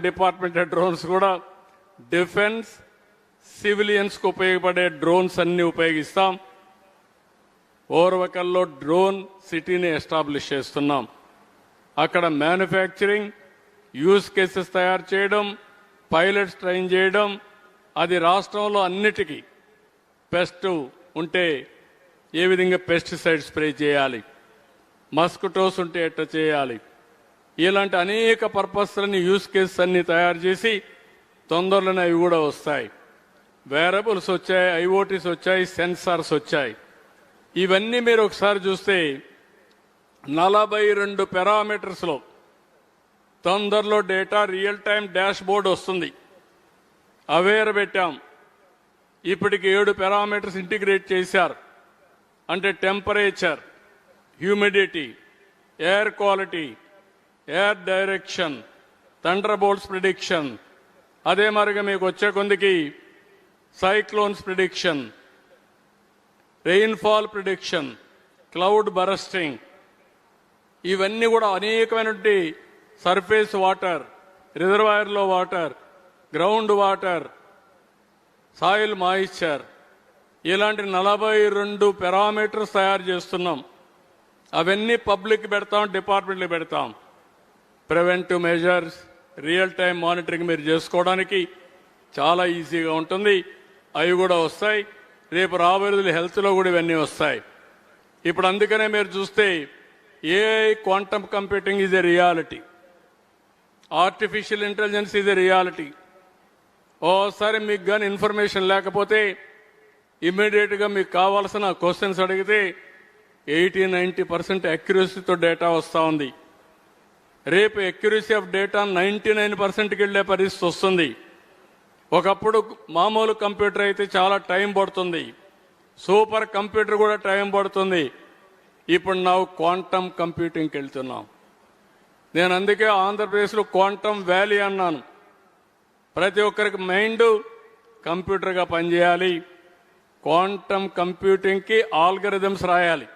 Department drones కూడా defence civilians కు ఉపయోగపడే డ్రోన్స్ అన్ని ఉపయోగిస్తాం. ఓర్వకల్లో డ్రోన్ సిటీని ఎస్టాబ్లిష్ చేస్తున్నాం. అక్కడ మ్యానుఫ్యాక్చరింగ్, యూజ్ కేసెస్ తయారు చేయడం, పైలట్స్ ట్రైన్ చేయడం, అది రాష్ట్రంలో అన్నిటికీ పెస్ట్ ఉంటే ఏ విధంగా పెస్టిసైడ్ స్ప్రే చేయాలి, మస్కిటోస్ ఉంటే ఎట్లా చేయాలి, ఇలాంటి అనేక పర్పస్లని యూజ్ కేసెస్ అన్ని తయారు చేసి తొందరలోనే అవి కూడా వస్తాయి. వేరబుల్స్ వచ్చాయి, ఐఓటీస్ వచ్చాయి, సెన్సార్స్ వచ్చాయి. ఇవన్నీ మీరు ఒకసారి చూస్తే 42 పారామీటర్స్లో తొందరలో data real time dashboard వస్తుంది. అవేర్ పెట్టాం. ఇప్పటికి 7 పారామీటర్స్ ఇంటిగ్రేట్ చేశారు. అంటే temperature, humidity, air quality, air direction, thunderbolts prediction, అదే మరిగా మీకు వచ్చే కొందికి cyclones prediction, rainfall prediction, cloud bursting, ఇవన్నీ కూడా అనేకమైనటువంటి సర్ఫేస్ వాటర్, రిజర్వాయర్లో water, ground water, soil moisture, ఇలాంటి 42 పారామీటర్స్ తయారు చేస్తున్నాం. అవన్నీ పబ్లిక్ పెడతాం, డిపార్ట్మెంట్కి పెడతాం. Preventive measures, real time monitoring మీరు చేసుకోవడానికి చాలా ఈజీగా ఉంటుంది. అవి కూడా వస్తాయి. రేపు రాబోయే హెల్త్లో కూడా ఇవన్నీ వస్తాయి. ఇప్పుడు అందుకనే మీరు చూస్తే AI, quantum computing is a reality, artificial intelligence is a reality. ఓసారి మీకు కానీ ఇన్ఫర్మేషన్ లేకపోతే ఇమ్మీడియట్గా మీకు కావాల్సిన క్వశ్చన్స్ అడిగితే 80-90% అక్యురసీతో డేటా వస్తూ ఉంది. రేపు అక్యురసీ ఆఫ్ డేటా 99%కి వెళ్లే పరిస్థితి వస్తుంది. ఒకప్పుడు మామూలు కంప్యూటర్ అయితే చాలా టైం పడుతుంది, సూపర్ కంప్యూటర్ కూడా టైం పడుతుంది. ఇప్పుడు ನಾವು క్వాంటమ్ కంప్యూటింగ్కి వెళ్తున్నాం. నేను అందుకే ఆంధ్రప్రదేశ్లో క్వాంటమ్ వ్యాలీ అన్నాను. ప్రతి ఒక్కరికి మైండ్ కంప్యూటర్గా పనిచేయాలి. క్వాంటమ్ కంప్యూటింగ్కి ఆల్గరిథమ్స్ రాయాలి.